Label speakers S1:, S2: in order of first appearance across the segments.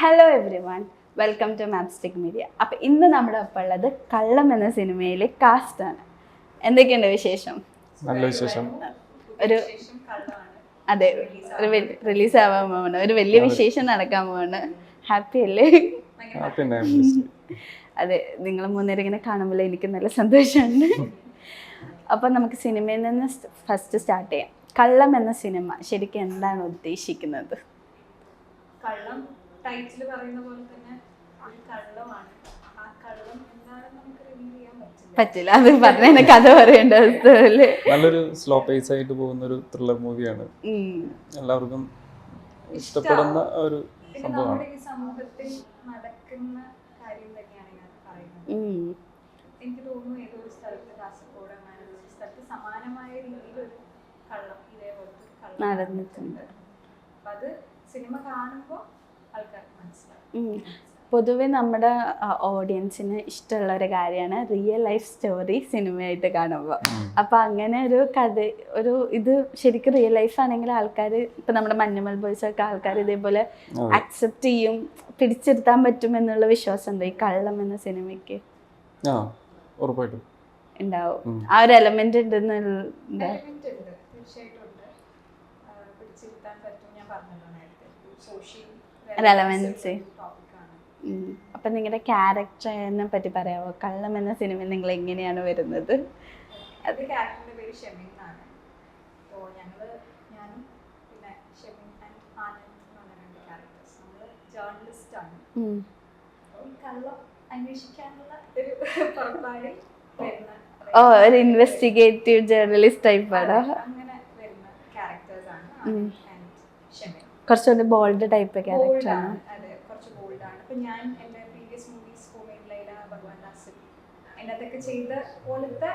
S1: Hello everyone, welcome to Mapstic media. അപ്പം ഇന്ന് നമ്മുടെ ഒപ്പം ഉള്ളത് കള്ളം എന്ന സിനിമയിലെ കാസ്റ്റാണ്. എന്തൊക്കെയുണ്ട് വിശേഷം?
S2: നല്ല വിശേഷം.
S1: ഒരു അതെ, ഒരു റിലീസ് ആവാൻ പോവാണ്, ഒരു വലിയ വിശേഷം നടക്കാൻ പോവാണ്. ഹാപ്പി അല്ലേ? അതെ, നിങ്ങൾ മൂന്നേരം ഇങ്ങനെ കാണുമ്പോൾ എനിക്ക് നല്ല സന്തോഷമുണ്ട്. അപ്പം നമുക്ക് സിനിമയിൽ നിന്ന് ഫസ്റ്റ് സ്റ്റാർട്ട് ചെയ്യാം. കള്ളം എന്ന സിനിമ ശരിക്കും എന്താണ് ഉദ്ദേശിക്കുന്നത്?
S3: കള്ളം ടൈറ്റിൽ പറയുന്ന പോലെ തന്നെ ഒരു കള്ളമാണ്. ആ കള്ളം എന്താണെന്ന് നമുക്ക് റിവീൽ ചെയ്യാൻ
S1: പറ്റില്ല. അത് പറഞ്ഞ കഥ പറയേണ്ട അവസ്ഥയില്
S2: നല്ലൊരു സ്ലോ പേസ് ആയിട്ട് പോകുന്ന ഒരു ത്രില്ലർ മൂവിയാണ്. എല്ലാവർക്കും ഇഷ്ടപ്പെടുന്ന ഒരു സംഭവമാണ്.
S3: നമ്മുടെ ഈ സമൂഹത്തിൽ നടക്കുന്ന കാര്യം തന്നെയാണ് ഞാൻ പറയുന്നത്. എനിക്ക് തോന്നുന്നു ഏതോ ഒരു സ്ഥലത്ത്, കാസർഗോഡ് അങ്ങനെ ഒരു സ്ഥലത്ത് സമാനമായ രീതിയിലൊരു കള്ളം ഇതേപോലത്തെ ഒരു കള്ളം നടന്നിട്ടുണ്ട്. അപ്പൊ അത് സിനിമ കാണുമ്പോൾ ആൾക്കാർക്ക് മനസ്സിലാവും.
S1: പൊതുവെ നമ്മുടെ ഓഡിയൻസിന് ഇഷ്ടമുള്ള ഒരു കാര്യമാണ് റിയൽ ലൈഫ് സ്റ്റോറി സിനിമയായിട്ട് കാണുമ്പോൾ. അപ്പം അങ്ങനെ ഒരു കഥ, ഒരു ഇത് ശരിക്കും റിയൽ ലൈഫ് ആണെങ്കിൽ ആൾക്കാർ, ഇപ്പം നമ്മുടെ മഞ്ഞുമൽ ബോയ്സ് ഒക്കെ ആൾക്കാർ ഇതേപോലെ അക്സെപ്റ്റ് ചെയ്യും, പിടിച്ചിരുത്താൻ പറ്റും എന്നുള്ള വിശ്വാസം ഉണ്ട് ഈ കള്ളം എന്ന സിനിമയ്ക്ക്.
S2: ഉറപ്പായിട്ടും
S1: ഉണ്ടാവും. ആ ഒരു എലമെന്റ് ഉണ്ടെന്ന്
S3: തീർച്ചയായിട്ടും ഉണ്ട്. പിടിച്ചിരുത്താൻ പറ്റും. ഞാൻ പറഞ്ഞല്ലോ നേരത്തെ സോഷ്യൽ
S1: റെലവൻസി. അപ്പം നിങ്ങളുടെ ക്യാരക്ടറിനെ പറ്റി പറയാമോ? കള്ളം എന്ന സിനിമയിൽ നിങ്ങൾ എങ്ങനെയാണ് വരുന്നത്?
S3: അത് ക്യാരക്ടറിന്റെ പേര് ഷെമിൻ എന്നാണ്. അപ്പോൾ ഞാനും പിന്നെ ഷെമിൻ ആൻഡ് ആനന്ദ് എന്ന് പറഞ്ഞ രണ്ട് ക്യാരക്ടേഴ്സ്. നമ്മൾ ജേർണലിസ്റ്റ് ആണ്. അപ്പോൾ കള്ളം അന്വേഷിക്കാനുള്ള ഒരു പുറപ്പാടിൽ വരുന്ന
S1: ഒരു ഇൻവെസ്റ്റിഗേറ്റീവ് ജേർണലിസ്റ്റ് ടൈപ്പാണ്.
S3: അങ്ങനെ വരുന്ന ക്യാരക്ടേഴ്സ് ആണ് ആനന്ദ് ആൻഡ് ഷെമിൻ.
S1: കുറച്ചുകൂടി ബോൾഡ് ടൈപ്പ് ക്യാരക്ടറാണ്.
S3: അതെ, കുറച്ച് ബോൾഡാണ്. അപ്പം ഞാൻ എൻ്റെ പ്രീവിയസ് മൂവീസ് ഹോമേഡ് ലൈല, ഭഗവാൻ നാസിർ, അതിനകത്തൊക്കെ ചെയ്ത പോലത്തെ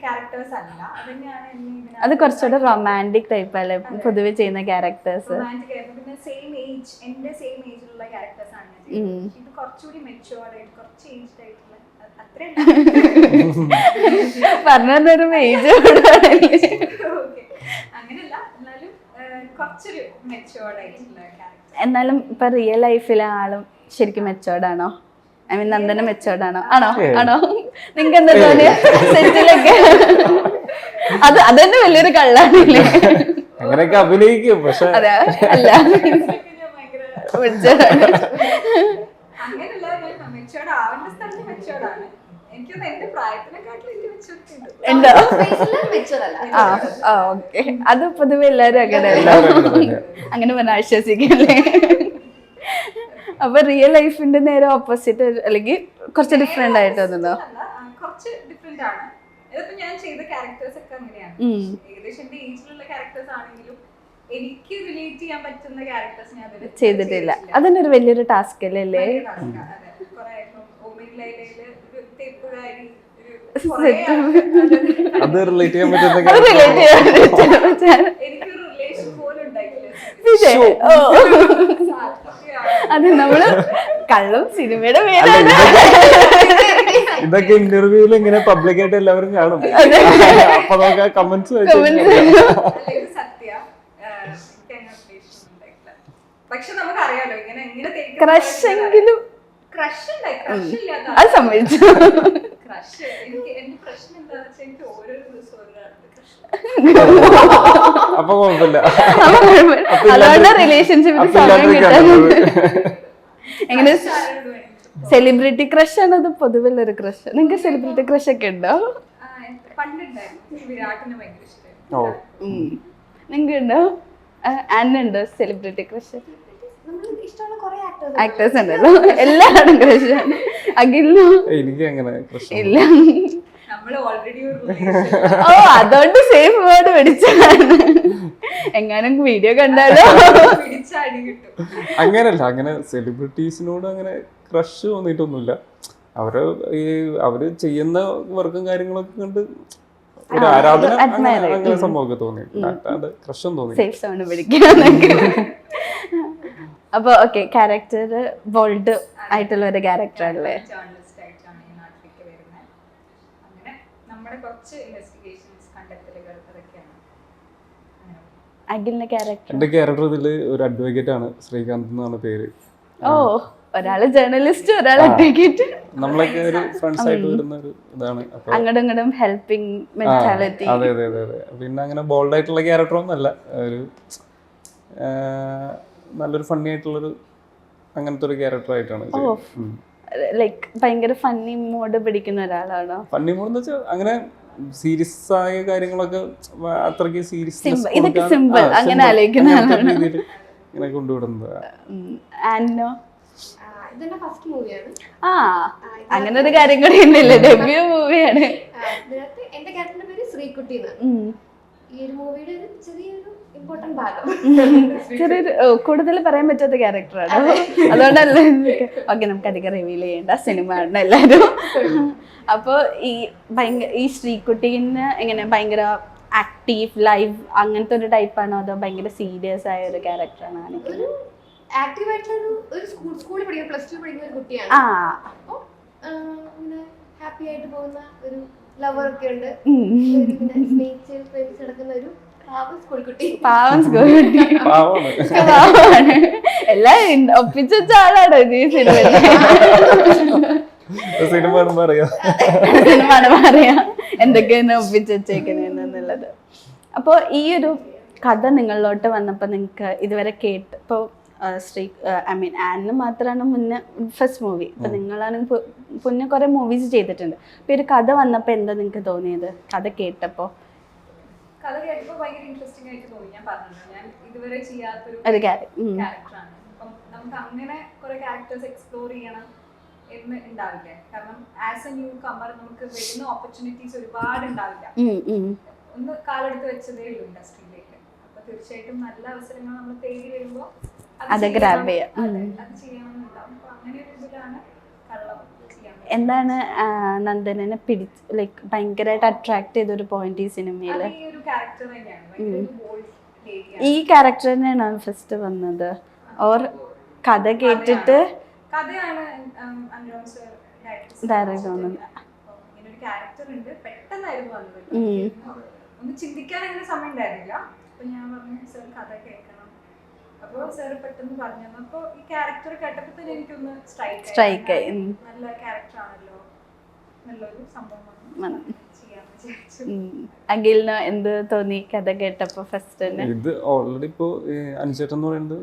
S3: ക്യാരക്ടേഴ്സ് അല്ല. അതന്നെയാണ് എന്നെ
S1: അത് കുറച്ചുകൂടെ റൊമാൻറ്റിക് ടൈപ്പ് അല്ലേ പൊതുവെ ചെയ്യുന്ന ക്യാരക്ടേഴ്സ്?
S3: റൊമാൻറ്റിക് ആയിരുന്നു. പിന്നെ സെയിം ഏജ്, എൻ്റെ സെയിം ഏജിലുള്ള ക്യാരക്ടേഴ്സ് ആണ് ഞാൻ ചെയ്യുന്നത്. ഇത് കുറച്ചുകൂടി മെച്ചുവേർഡ് ആയിട്ട്, കുറച്ച് ഏജ്ഡ് ആയിട്ടുള്ള
S1: പറഞ്ഞൊരു ഏജ്
S3: അങ്ങനെയല്ല, എന്നാലും കുറച്ചൊരു മെച്ചുവേർഡ് ആയിട്ടുള്ള ക്യാരക്ടർ.
S1: എന്നാലും ഇപ്പൊ റിയൽ ലൈഫിലെ ആളും ശരിക്കും മെച്ചോർഡ് ആണോ? ഐ മീൻ നന്ദന മെച്ചോർഡ് ആണോ? ആണോ നിങ്ങൾക്ക് എന്താ തോന്നിയ സെറ്റിലൊക്കെ? അതന്നെ വലിയൊരു കള്ളാണില്ലേ?
S2: അങ്ങനെയൊക്കെ അഭിനയിക്കും, പക്ഷെ
S1: അതെ അല്ല
S3: അങ്ങനെയല്ല, മെച്ചുവേർഡ് ആവേണ്ട സ്ഥലത്ത് മെച്ചുവേർഡ് ആണ്. എനിക്കൊന്ന് എന്റെ പ്രായത്തിനെക്കാട്ടിലും എനിക്ക് മെച്ചുവേർഡ്
S1: ഉണ്ടോ? ഓക്കെ. അത് പൊതുവെ എല്ലാരും അങ്ങനെ പറഞ്ഞാൽ ആശ്വസിക്കല്ലേ? അപ്പൊ റിയൽ ലൈഫിന്റെ നേരെ ഓപ്പോസിറ്റ് അല്ലെങ്കിൽ കുറച്ച് ഡിഫറെന്റ് ആയിട്ട് തോന്നുന്നുണ്ടോ?
S3: കുറച്ച് ഡിഫറെന്റ് ആണ്. ഇതിപ്പോ ഞാൻ ചെയ്ത ക്യാരക്ടേഴ്സ് ഒക്കെ അങ്ങനെയാണ്. ഏകദേശം എന്റെ ഏജിലുള്ള ക്യാരക്ടേഴ്സ് ആണെങ്കിലും എനിക്ക് റിലേറ്റ് ചെയ്യാൻ പറ്റുന്ന ക്യാരക്ടേഴ്സ് ഞാൻ
S1: ചെയ്തിട്ടില്ല. അതന്നെ ഒരു വലിയൊരു ടാസ്ക് അല്ലേ?
S2: അത് റിലേറ്റ് ചെയ്യാൻ പറ്റുന്ന
S1: അത് നമ്മള് കള്ളും സിനിമയുടെ പേരാണ്.
S2: ഇതൊക്കെ ഇന്റർവ്യൂവിൽ ഇങ്ങനെ പബ്ലിക് ആയിട്ട് എല്ലാവരും കാണും. അപ്പൊ നമുക്ക് കമന്റ്സ്
S1: ക്രഷെങ്കിലും അത് സമ്മതിച്ചു.
S2: അപ്പൊ കുഴപ്പമില്ല.
S1: അതുകൊണ്ട് റിലേഷൻഷിപ്പിൽ സമയം കിട്ടാനുണ്ട്. എങ്ങനെ സെലിബ്രിറ്റി ക്രഷ് ആണ് അത്? പൊതുവെയുള്ള ഒരു ക്രഷ്. നിങ്ങൾക്ക് സെലിബ്രിറ്റി ക്രഷ് ഒക്കെ ഉണ്ടോ? നിങ്ങൾക്ക് ഉണ്ടോ? ആനുണ്ടോ സെലിബ്രിറ്റി ക്രഷ്? ആക്ടേഴ്സ് ഉണ്ടല്ലോ, എല്ലാവരും ക്രഷാണ്. അഖിലിനോ?
S2: എനിക്ക് അങ്ങനെ
S1: ഇല്ല. അതുകൊണ്ട് സേഫ് വേർഡ് പിടിച്ചാണ്. എങ്ങാനും വീഡിയോ കണ്ടാലോ?
S2: അങ്ങനല്ല, അങ്ങനെ സെലിബ്രിറ്റീസിനോട് അങ്ങനെ ക്രഷ് തോന്നിയിട്ടൊന്നുമില്ല. അവര് ചെയ്യുന്ന വർക്കും കാര്യങ്ങളൊക്കെ കണ്ട് ഒരു ആരാധന അങ്ങനെ സംഭവമൊക്കെ തോന്നിയിട്ടുണ്ട്. ക്രഷും തോന്നി.
S1: സേഫ് സോണ് പിടിക്കാനൊക്കെ. അപ്പൊ ഓക്കെ, ക്യാരക്ടർ ബോൾഡ് ആയിട്ടുള്ള ഒരു ക്യാരക്ടർ അല്ലേ? അഖിലിന്റെ ക്യാരക്ടർ?
S2: എന്റെ ക്യാരക്ടർ ഇതില് ഒരു അഡ്വക്കേറ്റ് ആണ്, ശ്രീകാന്ത് എന്നാണ് പേര്.
S1: ഓ, ഒരാള് ജേർണലിസ്റ്റ്, ഒരാൾ അഡ്വക്കേറ്റ്,
S2: നമ്മളൊക്കെ ഒരു ഫ്രണ്ട്സ് ആയിട്ട് വരുന്ന ഒരു ഇതാണ്. അപ്പൊ
S1: അങ്ങോട്ടും ഇങ്ങോട്ടും ഹെൽപ്പിംഗ് മെന്റാലിറ്റി.
S2: അതെ അതെ അതെ അതെ. പിന്നെ അങ്ങനെ ബോൾഡ് ആയിട്ടുള്ള ക്യാരക്ടറൊന്നും അല്ല, ഒരു നല്ലൊരു ഫണ്ണി ആയിട്ടുള്ളൊരു അങ്ങനത്തെ ഒരു ക്യാരക്ടർ ആയിട്ടാണ്.
S1: ലൈക്ക് ഭയങ്കര ഫണ്ണി മോഡ് പിടിക്കുന്ന ഒരാളാണോ?
S2: ഫണ്ണി മോഡ് എന്ന് വെച്ചാൽ അങ്ങനെ സീരിയസ് ആയ കാര്യങ്ങളൊക്കെ അത്രയ്ക്ക് സീരിയസ്
S1: ഇതൊക്കെ സിമ്പിൾ അങ്ങനെ ആലോചിക്കുന്ന
S2: രീതിയിൽ ഇങ്ങനെ കൊണ്ടുവിടുന്നത്.
S1: ആന്നോ?
S4: ഇതെന്റെ ഫസ്റ്റ് മൂവിയാണ്.
S1: ആ, അങ്ങനെ ഒരു കാര്യം കൂടി ഉണ്ടല്ലേ, ഡെബ്യൂ മൂവിയാണ്.
S4: ഇതിനകത്ത് എന്റെ ക്യാരക്ടറിന്റെ പേര് ശ്രീകുട്ടി എന്നാണ്. ഈ ഒരു മൂവിയുടെ ഒരു ചെറിയൊരു ഇമ്പോർട്ടന്റ് ഭാഗം.
S1: ചെറിയൊരു കൂടുതൽ പറയാൻ പറ്റാത്ത ക്യാരക്ടറാണ്, അതുകൊണ്ടല്ലേ. ഓക്കെ, നമുക്ക് അധികം റിവീൽ ചെയ്യേണ്ട, സിനിമ ആണ് എല്ലാവരും. അപ്പോൾ ഈ ശ്രീകുട്ടീന് എങ്ങനെ ഭയങ്കര ആക്റ്റീവ് ലൈവ് അങ്ങനത്തെ ഒരു ടൈപ്പാണോ, അതോ ഭയങ്കര സീരിയസ് ആയ ഒരു ക്യാരക്ടറാണ്?
S4: ഒരു ആക്റ്റീവ് ആയിട്ടുള്ള ഒരു സ്കൂളിൽ പഠിക്കുന്ന +2 പഠിക്കുന്ന ഒരു കുട്ടിയാണ്. അപ്പോൾ ഇങ്ങനെ ഹാപ്പി ആയിട്ട് പോകുന്ന ഒരു ലവർ ഒക്കെ ഉണ്ട്, സ്നേഹിച്ച് ഫ്രണ്ട്സ് നടക്കുന്ന ഒരു പാവം സ്കൂൾ കുട്ടി.
S1: എല്ലാം ഒപ്പിച്ച ആളാണോ ഈ
S2: സിനിമ പറയാ
S1: എന്തൊക്കെയാണ് ഒപ്പിച്ച് വെച്ചേക്കുന്നുള്ളത്. അപ്പോൾ ഈ ഒരു കഥ നിങ്ങളിലോട്ട് വന്നപ്പോൾ നിങ്ങൾക്ക് ഇതുവരെ കേട്ട്, ഇപ്പോൾ ആനിന് മാത്രമാണ് മുന്നേ ഫസ്റ്റ് മൂവി, ഇപ്പം നിങ്ങളാണെങ്കിൽ മുന്നേ കുറേ മൂവീസ് ചെയ്തിട്ടുണ്ട്. അപ്പോൾ ഒരു കഥ വന്നപ്പോൾ എന്താ നിങ്ങൾക്ക് തോന്നിയത് കഥ കേട്ടപ്പോൾ?
S3: കഥ കേട്ടപ്പോൾ ഭയങ്കര ഇൻട്രസ്റ്റിംഗ് ആയിട്ട് തോന്നി. ഞാൻ പറഞ്ഞല്ലോ, ഞാൻ ഇതുവരെ ചെയ്യാത്തൊരു
S1: ഒരു
S3: ക്യാരക്ടറാണ്. അപ്പം നമുക്ക് അങ്ങനെ കുറെ ക്യാരക്ടേഴ്സ് എക്സ്പ്ലോർ ചെയ്യണം എന്ന് ഉണ്ടാവില്ലേ. കാരണം ആസ് എ ന്യൂ കമർ നമുക്ക് വരുന്ന ഓപ്പർച്യൂണിറ്റീസ് ഒരുപാട് ഉണ്ടാവില്ല. ഒന്ന് കാലെടുത്ത് വെച്ചതേ ഉള്ളൂ ഇൻഡസ്ട്രിയിലേക്ക്. അപ്പൊ തീർച്ചയായിട്ടും നല്ല അവസരങ്ങൾ നമ്മൾ തേടി വരുമ്പോൾ
S1: അത് ഗ്രാബ് ചെയ്യാം.
S3: അത് ചെയ്യണമെന്നുണ്ടാവും. അപ്പൊ അങ്ങനെ ഒരു ഇതിലാണ് കള്ളം ചെയ്യാൻ.
S1: എന്താണ് നന്ദനെ ലൈക്ക് ഭയങ്കരമായിട്ട് അട്രാക്ട് ചെയ്തൊരു പോയിന്റ് ഈ സിനിമയിൽ?
S3: ഈ ഒരു ക്യാരക്ടർ തന്നെയാണ്, ഭയങ്കര ഒരു ബോൾഡ് ലേഡിയാണ്.
S1: ഈ ക്യാരക്ടർ തന്നെയാണ് ഫസ്റ്റ് വന്നത്, ഓർ കഥ കേട്ടിട്ട്?
S3: കഥയാണ് അനുരാഗ് സർ
S1: ഡയറക്റ്റ് വന്നത്.
S3: ഇങ്ങനെ ഒരു ക്യാരക്ടർ ഉണ്ട്, പെട്ടെന്നായിരുന്നു വന്നത്. ഒന്ന് ചിന്തിക്കാൻ അങ്ങനെ സമയം ഉണ്ടായിരുന്നില്ല. അപ്പൊ ഞാൻ പറഞ്ഞു സർ കഥ കേൾക്കണം. അപ്പോൾ സർ പെട്ടെന്ന് പറഞ്ഞു. അപ്പോൾ ഈ ക്യാരക്ടർ കേട്ടപ്പോൾ തന്നെ എനിക്കൊന്ന് സ്ട്രൈക്ക് ആയി. നല്ല ക്യാരക്ടർ ആണല്ലോ, നല്ലൊരു സംഭവമാണ് ചെയ്യാന്ന് വിചാരിച്ചു.
S1: അഖിലിന് എന്ത് തോന്നി കഥ കേട്ടപ്പോ ഫസ്റ്റ് തന്നെ?
S2: ഇത് ഓൾറെഡി ഇപ്പോ അനുചേട്ടൻ എന്ന് പറയുന്നത്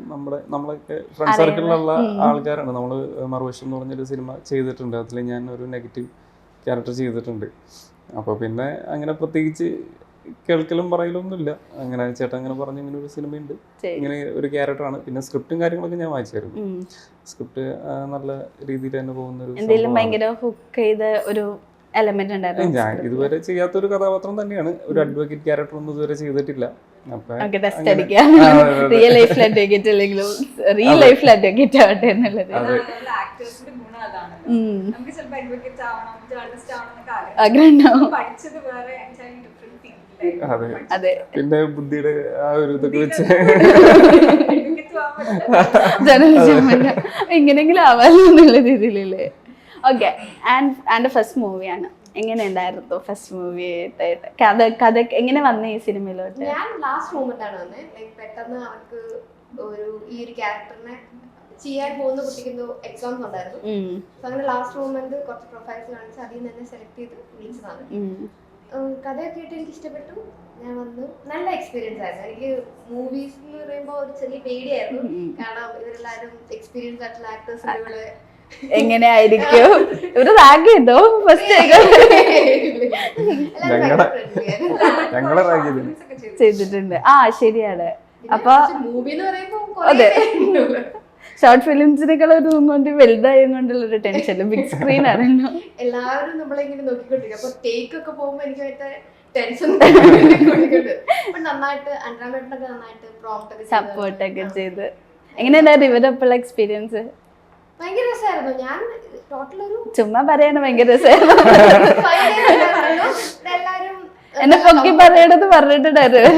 S2: നമ്മളൊക്കെ ഫ്രണ്ട് സർക്കിളിലുള്ള ആൾക്കാരാണ്. നമ്മള് മറുവശം എന്ന് പറഞ്ഞൊരു സിനിമ ചെയ്തിട്ടുണ്ട്, അതിൽ ഞാൻ ഒരു നെഗറ്റീവ് ക്യാരക്ടർ ചെയ്തിട്ടുണ്ട്. അപ്പോൾ പിന്നെ അങ്ങനെ പ്രത്യേകിച്ച് കേൾക്കലും പറയലൊന്നുമില്ല. അങ്ങനെ ചേട്ടൻ അങ്ങനെ പറഞ്ഞു ഇങ്ങനെ ഒരു സിനിമയുണ്ട്, ഇങ്ങനെ ഒരു ക്യാരക്ടറാണ്. പിന്നെ സ്ക്രിപ്റ്റും കാര്യങ്ങളൊക്കെ ഞാൻ വായിച്ചായിരുന്നു. സ്ക്രിപ്റ്റ് നല്ല രീതിയിൽ തന്നെ പോകുന്ന ഒരു
S1: എന്തെങ്കിലും ഭയങ്കര ഹുക്ക് ചെയ്ത ഒരു എലമെന്റ് ഉണ്ടായിരുന്നു.
S2: ഞാൻ ഇതുവരെ ചെയ്യാത്തൊരു കഥാപാത്രം തന്നെയാണ്. ഒരു അഡ്വക്കേറ്റ് ക്യാരക്ടർ ഒന്നും ഇതുവരെ ചെയ്തിട്ടില്ല.
S1: റിയൽ ലൈഫിൽ അഡ്വക്കേറ്റ് അല്ലെങ്കിലും റിയൽ ലൈഫിൽ അഡ്വക്കേറ്റ് ആവട്ടെ എന്നുള്ളത്
S3: ആക്ടേഴ്സിന്റെ ഗുണം അതാണ്. നമുക്ക് ചിലപ്പോൾ അഡ്വക്കേറ്റ് ആവണം, ജേർണലിസ്റ്റ് ആവണം എന്നൊക്കെ
S1: ആഗ്രഹം.
S3: പഠിച്ചത് വേറെ
S1: അതെ,
S2: പിന്നെ ബുദ്ധിയുടെ ആ ഒരു ഇതൊക്കെ വെച്ച്
S1: ജേർണലിസം എങ്ങനെയെങ്കിലും ആവാലോ എന്നുള്ള രീതിയിലല്ലേ. ഓക്കെ, ആൻഡ് ഫസ്റ്റ് മൂവിയാണ്, എങ്ങനെ ഉണ്ടായിരുന്നു ഫസ്റ്റ് മൂവി ആയിട്ട്? കഥ എങ്ങനെ വന്നു ഈ സിനിമയിലോട്ട്?
S4: ഞാൻ ലാസ്റ്റ് മൊമെന്റ് ആണ് വന്നത്. ലൈക്ക് പെട്ടെന്ന് അവർക്ക് ഈ ഒരു ക്യാരക്ടറിനെ ചെയ്യാൻ പോകുന്ന കുട്ടിക്ക് എക്സാംസ് ഉണ്ടായിരുന്നു. അങ്ങനെ ലാസ്റ്റ് മൊമെന്റ് കുറച്ച് പ്രൊഫൈൽസ് കാണിച്ച് അതിൽ നിന്ന് തന്നെ സെലക്ട് ചെയ്ത് വിളിച്ചതാണ്. കഥയൊക്കെ ആയിട്ട് എനിക്ക് ഇഷ്ടപ്പെട്ടു. ഞാൻ വന്നു, നല്ല എക്സ്പീരിയൻസ് ആയിരുന്നു. എനിക്ക് മൂവീസ് എന്ന് പറയുമ്പോൾ ഒരു ചെറിയ പേടിയായിരുന്നു, കാരണം ഇവരെല്ലാവരും എക്സ്പീരിയൻസ് ആയിട്ടുള്ള ആക്ടേഴ്സ്
S1: എങ്ങനെയായിരിക്കും ഇവര് റാഗ് ചെയ്തോ ഫസ്റ്റ് ചെയ്തിട്ടുണ്ട്? ആ ശരിയാണ്. അപ്പൊ അതെ, ഷോർട്ട് ഫിലിംസിനേക്കാൾ കൊണ്ട് വലുതായും കൊണ്ടുള്ള ഒരു ടെൻഷൻ ബിഗ് സ്ക്രീൻ ആണല്ലോ.
S4: എല്ലാവരും നമ്മളിങ്ങനെ നോക്കിക്കൊണ്ടിരിക്കും. അപ്പൊ ടേക്ക് ഒക്കെ പോകുമ്പോ എനിക്ക് ടെൻഷൻ നന്നായിട്ട് അൻഡ്രാമേട്ടനൊക്കെ നന്നായിട്ട് പ്രോംപ്റ്റ്
S1: സപ്പോർട്ട് ഒക്കെ ചെയ്ത്. എങ്ങനെയുണ്ടായിരുന്നു ഇവരൊപ്പുള്ള എക്സ്പീരിയൻസ്?
S4: ഭയങ്കര രസമായിരുന്നു. ഞാൻ ടോട്ടൽ ഒരു
S1: ചുമ്മാ പറയാണ് ഭയങ്കര രസമായിരുന്നു.
S4: എല്ലാരും
S1: എന്നെ പൊക്കി പറയണത് പറഞ്ഞിട്ടുണ്ടായിരുന്നു.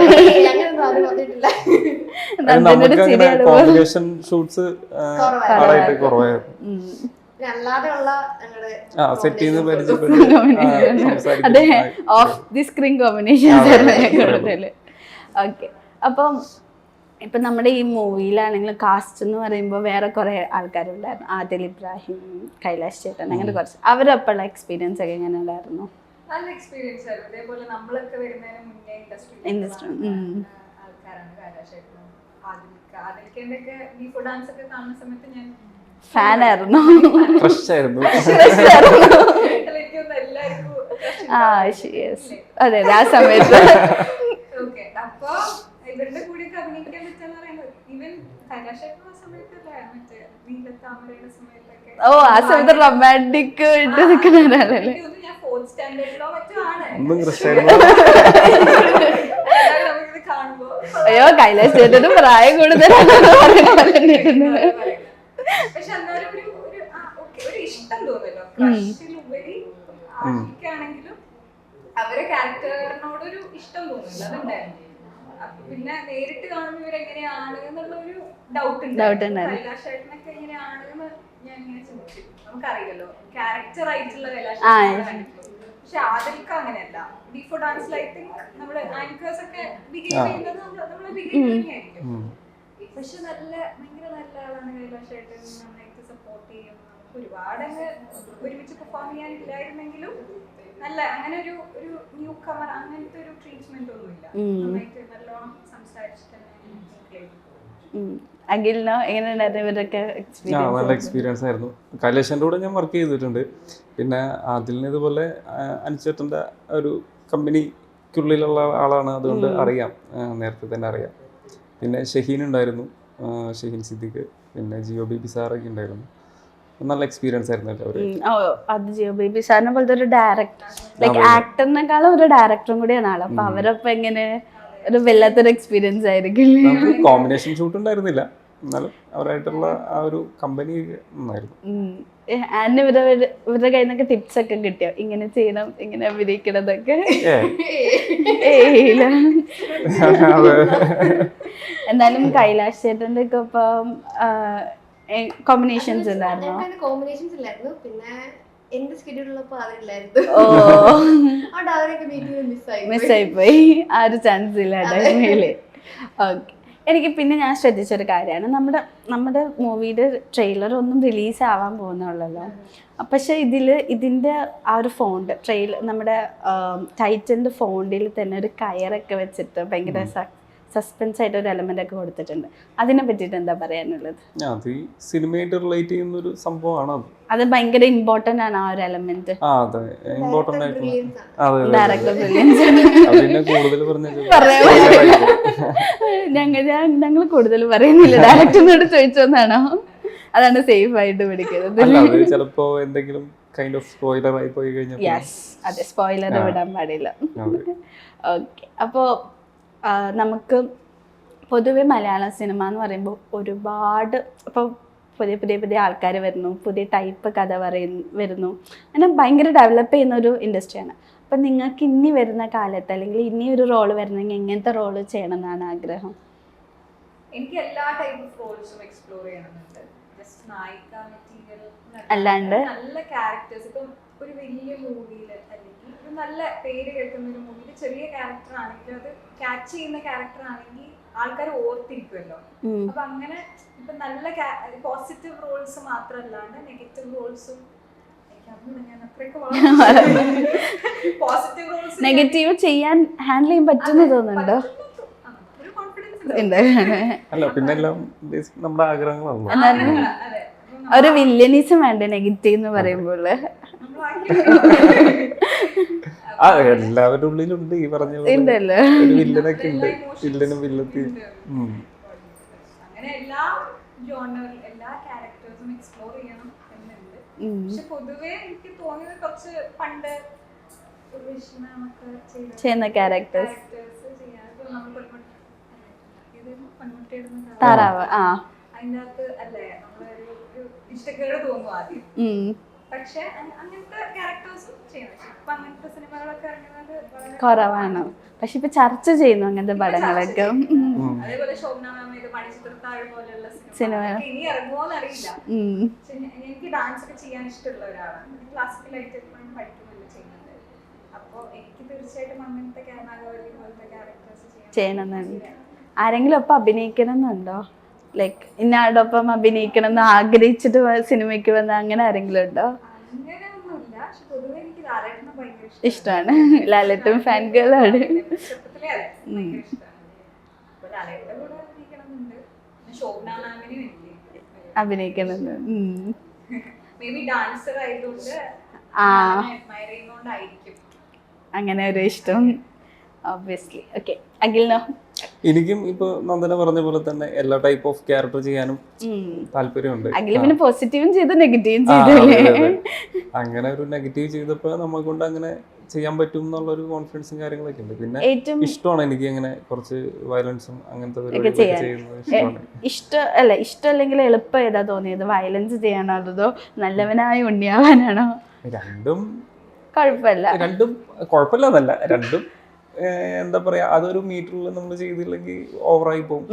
S1: അതെ, ഓഫ് ദി സ്ക്രീൻ കോമ്പിനേഷൻ കൂടുതല്. ഓക്കെ, അപ്പം ഇപ്പം നമ്മുടെ ഈ മൂവിയിലാണെങ്കിലും കാസ്റ്റ് എന്ന് പറയുമ്പോൾ വേറെ കുറേ ആൾക്കാരുണ്ടായിരുന്നു. ആദിൽ ഇബ്രാഹിം, കൈലാഷ് ചേട്ടൻ, അങ്ങനെ കുറച്ച്. അവരപ്പോഴുള്ള എക്സ്പീരിയൻസ് ഒക്കെ എങ്ങനെ ഉണ്ടായിരുന്നു?
S3: നല്ല എക്സ്പീരിയൻസ് ആയിരുന്നു. അതേപോലെ നമ്മളൊക്കെ വരുന്നതിന് മുന്നേ
S1: ഇൻഡസ്ട്രി
S3: ആൾക്കാരാണ് കൈലാഷേട്ടനും ആദിൽക്കേന്റെ ഒക്കെ ബീഫോ ഡാൻസ് ഒക്കെ കാണുന്ന സമയത്ത് ഞാൻ
S1: ഫാനായിരുന്നു.
S2: ഫ്രഷ് ആയിരുന്നു.
S1: അതെ ആ സമയത്ത്.
S3: ഓക്കെ, അപ്പൊ ഇവരുടെ കൂടെ അഭിനയിക്കാൻ പറ്റാന്ന് പറയുന്നത് ഈവൻ കൈലാഷേട്ടൻ ആ സമയത്തല്ലേ മറ്റേ നീലത്താമരയുടെ സമയത്തൊക്കെ.
S1: ഓ ആ സമയത്ത് റൊമാൻറ്റിക് ഇട്ട് നിൽക്കുന്ന ഒരാളല്ലേ.
S3: ഞാൻ ഫോർത്ത് സ്റ്റാൻഡേർഡിലോ മറ്റോ ആണ്
S2: ഒന്നും ഫ്രഷ് ആയിരുന്നു.
S3: നമുക്കിത് കാണുമ്പോ.
S1: അയ്യോ കൈലാഷ് ചേട്ടന് പ്രായം കൂടുതലാണ്.
S3: പക്ഷെ എന്നാലും ഒരു ഇഷ്ടം തോന്നല്ലോ. ക്രഷിലുപരി ആർക്കാണെങ്കിലും അവരെ ക്യാരക്ടറിനോടൊരു ഇഷ്ടം തോന്നില്ല, അതുണ്ടായിരുന്നു. പിന്നെ നേരിട്ട് കാണുമ്പോൾ ഇവരെങ്ങനെയാണ് എന്നുള്ള ഒരു ഡൗട്ട് ഉണ്ട്. കൈലാഷേട്ടനൊക്കെ എങ്ങനെയാണ് എന്ന് ഞാൻ ഇങ്ങനെ ചിന്തിച്ചു. നമുക്കറിയില്ലല്ലോ ക്യാരക്ടർ ആയിട്ടുള്ള കൈലാഷ്. പക്ഷെ ആദിൽക്ക് അങ്ങനെയല്ല. ബീഫോർ ഡാൻസിൽ ഐ തിങ്ക് നമ്മള് ആങ്കേഴ്സ് ഒക്കെ ബിഹേവ് ചെയ്യുന്നത് നമ്മളെ ബിഹേവ് തന്നെയായിരിക്കും. പക്ഷെ ഭയങ്കര നല്ല ആളാണ് കൈലാഷേട്ടൻ. നന്നായിട്ട് സപ്പോർട്ട് ചെയ്യും. നമുക്ക് ഒരുപാട് അങ്ങ് ഒരുമിച്ച് പെർഫോം ചെയ്യാനില്ലായിരുന്നെങ്കിലും നല്ല അങ്ങനെ ഒരു ന്യൂ കമർ അങ്ങനത്തെ ഒരു ട്രീറ്റ്മെന്റ് ഒന്നുമില്ല. നന്നായിട്ട് നല്ലോണം സംസാരിച്ചിട്ട്
S1: അഖിലിനോ എങ്ങനെയുണ്ടായിരുന്നു ഇവരൊക്കെ എക്സ്പീരിയൻസ്?
S2: നല്ല എക്സ്പീരിയൻസ് ആയിരുന്നു. കൈലാഷിൻ്റെ കൂടെ ഞാൻ വർക്ക് ചെയ്തിട്ടുണ്ട്. പിന്നെ അതിലിന് ഇതുപോലെ അനുചേട്ടൻ്റെ ഒരു കമ്പനിക്കുള്ളിലുള്ള ആളാണ്, അതുകൊണ്ട് അറിയാം, നേരത്തെ തന്നെ അറിയാം. പിന്നെ ഷഹീൻ ഉണ്ടായിരുന്നു, ഷഹീൻ സിദ്ദിഖ്, പിന്നെ ജിയോ ബേബി സാറൊക്കെ ഉണ്ടായിരുന്നു. നല്ല എക്സ്പീരിയൻസ് ആയിരുന്നു എല്ലാവരും.
S1: അത് ജിയോ ബേബി സാറിനെ പോലത്തെ ഒരു ഡയറക്ടർ, ലൈക്ക് ആക്ടറിനെക്കാളും ഒരു ഡയറക്ടറും കൂടിയാണ് ആള്. അപ്പൊ അവരൊപ്പം എങ്ങനെ ഒരു വല്ലാത്തൊരു എക്സ്പീരിയൻസ് ആയിരിക്കും.
S2: കോമ്പിനേഷൻ ഷൂട്ട് ഉണ്ടായിരുന്നില്ല, എന്നാലും അവരായിട്ടുള്ള ആ ഒരു കമ്പനി നന്നായിരുന്നു.
S1: ആൻഡ് ഇവരുടെ കയ്യിൽ നിന്നൊക്കെ ടിപ്സ് ഒക്കെ കിട്ടിയോ ഇങ്ങനെ ചെയ്യണം ഇങ്ങനെ അഭിനയിക്കണതൊക്കെ? എന്നാലും കൈലാഷ് ചേട്ടൻ്റെ ഒക്കെ ഒപ്പം കോമ്പിനേഷൻസ് ഉണ്ടായിരുന്നോ?
S4: കോമ്പിനേഷൻസ് ഇല്ലായിരുന്നു. പിന്നെ എന്റെ സ്കെഡ്യൂളിലപ്പോ അതില്ലായിരുന്നു.
S1: മിസ്സായിപ്പോയി. ആ ഒരു ചാൻസ് ഇല്ല ടൈമില്. ഓക്കെ. എനിക്ക് പിന്നെ ഞാൻ ശ്രദ്ധിച്ചൊരു കാര്യമാണ്, നമ്മുടെ മൂവിയുടെ ട്രെയിലർ ഒന്നും റിലീസ് ആവാൻ പോകുന്നുള്ളല്ലോ. പക്ഷെ ഇതിൻ്റെ ആ ഒരു ഫോണ്ട് നമ്മുടെ ടൈറ്റിലിൻ്റെ ഫോണ്ടിൽ തന്നെ ഒരു കയറൊക്കെ വെച്ചിട്ട് ഭയങ്കര സസ്പെൻസ് ആയിട്ട് ഒരു എലമെന്റ് ഒക്കെ കൊടുത്തിട്ടുണ്ട്. അതിനെ പറ്റിയിട്ട് എന്താ പറയാനുള്ളത്?
S2: അത് ഈ സിനിമയായിട്ട് റിലേറ്റ് ചെയ്യുന്ന ഒരു സംഭവമാണ്. അത്
S1: ഭയങ്കര ഇമ്പോർട്ടന്റ് ആണ് ആ ഒരു എലമെന്റ്. ഞങ്ങൾ കൂടുതൽ പറയുന്നില്ല, ഡയറക്ടറിനോട് ചോദിച്ചോന്നാണോ? അതാണ് സേഫ് ആയിട്ട് പിടിക്കുന്നത്.
S2: ചിലപ്പോ എന്തെങ്കിലും കൈൻഡ് ഓഫ് സ്പോയിലർ ആയി പോയി കഴിഞ്ഞാൽ
S1: അതെ, സ്പോയിലർ വിടാൻ പാടില്ല. ഓക്കെ. അപ്പോൾ നമുക്ക് പൊതുവെ മലയാള സിനിമ എന്ന് പറയുമ്പോൾ ഒരുപാട് ഇപ്പോൾ പുതിയ ആൾക്കാർ വരുന്നു, പുതിയ ടൈപ്പ് കഥ വരുന്നു, അങ്ങനെ ഭയങ്കര ഡെവലപ്പ് ചെയ്യുന്ന ഒരു ഇൻഡസ്ട്രിയാണ്. അപ്പം നിങ്ങൾക്ക് ഇനി വരുന്ന കാലത്ത് അല്ലെങ്കിൽ ഇനി ഒരു റോള് വരുന്നെങ്കിൽ എങ്ങനത്തെ റോള് ചെയ്യണം എന്നാണ് ആഗ്രഹം?
S3: എനിക്ക് എല്ലാ ടൈപ്പ് റോൾസും എക്സ്പ്ലോർ ചെയ്യണമെന്നുണ്ട്. ജസ്റ്റ് നായിക മെറ്റീരിയൽ
S1: അല്ലാണ്ട്
S3: നല്ല ക്യാരക്ടേഴ്സ്. ഇപ്പം ഒരു വലിയ മൂവിയിൽ അല്ലെങ്കിൽ ഒരു നല്ല പേര് കേൾക്കുന്ന ഒരു മൂവിയിൽ ചെറിയ ക്യാരക്ടർ ആണെങ്കിലും അത് ക്യാച്ച് ചെയ്യുന്ന ക്യാരക്ടർ ആണെങ്കിൽ ആൾക്കാർ ഓർത്തിരിക്കുമല്ലോ. അപ്പൊ അങ്ങനെ ഇപ്പൊ നല്ല പോസിറ്റീവ് റോൾസ് മാത്രമല്ലാണ്ട് നെഗറ്റീവ് റോൾസും പോസിറ്റീവ് റോൾസ്
S1: നെഗറ്റീവ് ചെയ്യാൻ ഹാൻഡിൽ ചെയ്യാൻ പറ്റുമെന്ന് തോന്നുന്നുണ്ടോ?
S3: ഒരു കോൺഫിഡൻസ്
S2: അല്ല, പിന്നെ എല്ലാം നമ്മുടെ ആഗ്രഹങ്ങളാണല്ലോ.
S1: ഒരു വില്ലനീസും വേണ്ട നെഗറ്റീവ് എന്ന് പറയുമ്പോൾ.
S2: എല്ലാവരുടെ ഉള്ളിലുണ്ട് ഈ പറഞ്ഞ വില്ലനൊക്കെ ഉണ്ട്, വില്ലനും വില്ലത്തി.
S3: അങ്ങനെ എല്ലാ ജോണറിൽ എല്ലാ ക്യാരക്ടേഴ്സും എക്സ്പ്ലോർ ചെയ്യണം എന്നുണ്ട്. പക്ഷെ പൊതുവെ എനിക്ക് തോന്നിയത് കുറച്ച് പണ്ട്
S1: ചെയ്യുന്ന ക്യാരക്ടേഴ്സ്
S3: താറാവ് അതിനകത്ത് അല്ലേ നമ്മളൊരു ഇഷ്ടക്കേട് തോന്നും ആദ്യം. പക്ഷെ അങ്ങനത്തെ ക്യാരക്ടേഴ്സും ചെയ്യണം. ഇപ്പൊ അങ്ങനത്തെ സിനിമകളൊക്കെ ഇറങ്ങുന്നത്
S1: കുറവാണ്. പക്ഷെ ഇപ്പൊ ചർച്ച ചെയ്യുന്നു അങ്ങനത്തെ പടങ്ങളൊക്കെ.
S3: അതേപോലെ ശോഭന മാമയുടെ മണിച്ചിത്രത്താഴ് പോലെയുള്ള സിനിമ ഇനി ഇറങ്ങുമോന്ന് അറിയില്ല. എനിക്ക് ഡാൻസ് ഒക്കെ ചെയ്യാൻ ഇഷ്ടമുള്ള ഒരാളാണ്. ക്ലാസിക്കലായിട്ട് എപ്പോഴും പഠിക്കുമല്ലോ ചെയ്യുന്നത്. അപ്പൊ എനിക്ക് തീർച്ചയായിട്ടും അങ്ങനത്തെ നാഗവല്ലി പോലത്തെ ക്യാരക്ടേഴ്സ് ചെയ്യണമെന്നുണ്ട്.
S1: ആരെങ്കിലും ഒപ്പം അഭിനയിക്കണം എന്നുണ്ടോ? ലൈക്ക് ഇന്നയാളോടൊപ്പം അഭിനയിക്കണം എന്ന് ആഗ്രഹിച്ചിട്ട് സിനിമയ്ക്ക് വന്ന അങ്ങനെ ആരെങ്കിലും ഉണ്ടോ?
S3: അങ്ങനെയൊന്നുമില്ല. പക്ഷെ പൊതുവെ എനിക്ക് ലാലേട്ടനെ ഭയങ്കര
S1: ഇഷ്ടമാണ്. ലാലേട്ടൻ ഫാൻ ഗേളാണ്.
S3: ചെറുപ്പത്തിലേ അതെ, ഭയങ്കര ഇഷ്ടമാണ്. അപ്പൊ ലാലേട്ടന്റെ കൂടെ അഭിനയിക്കണം എന്നുണ്ട്. പിന്നെ ശോഭന മാമിനും എനിക്ക്
S1: അഭിനയിക്കണമെന്ന്.
S3: മേ ബി ഡാൻസർ ആയതുകൊണ്ട്
S1: ആ
S3: അഡ്മയർ ചെയ്യുന്നോണ്ടായിരിക്കും
S1: അങ്ങനെ ഒരു ഇഷ്ടം. ഒബ്വിയസ്ലി. ഓക്കെ, അഖിലിനോ?
S2: എനിക്കും ഇപ്പൊ നന്ദന പറഞ്ഞ പോലെ തന്നെ എല്ലാ ടൈപ്പ് ഓഫ് ക്യാരക്ടർ ചെയ്യാനും താല്പര്യമുണ്ട്.
S1: അഖിൽ പിന്നെ പോസിറ്റീവും ചെയ്തു നെഗറ്റീവും
S2: ആ,
S1: ചെയ്തു.
S2: അതെ, അതെ. അങ്ങനെ ഒരു നെഗറ്റീവ് ചെയ്തപ്പോ നമ്മളെ കൊണ്ട് അങ്ങനെ ചെയ്യാൻ പറ്റും എന്നുള്ള ഒരു കോൺഫിഡൻസും കാര്യങ്ങളൊക്കെ ഉണ്ട്. പിന്നെ
S1: ഏറ്റവും
S2: ഇഷ്ടമാണ് എനിക്ക് അങ്ങനെ കുറച്ച് വയലൻസും അങ്ങനത്തെ
S1: ഒക്കെ
S2: പരിപാടികളൊക്കെ
S1: ചെയ്യാൻ
S2: ചെയ്യുന്നത് ഇഷ്ടമാണ്.
S1: ഇഷ്ടമല്ലെങ്കിൽ എളുപ്പം ഏതാ തോന്നിയത്? വയലൻസ് ചെയ്യാനോ അതോ നല്ലവനായ ഉണ്ണിയാവാനാണോ?
S2: രണ്ടും
S1: കുഴപ്പമില്ല.
S2: രണ്ടും എന്താ പറയാ, അതൊരു മീറ്ററിൽ നമ്മൾ ചെയ്തില്ലെങ്കിൽ ഓവറായി പോകും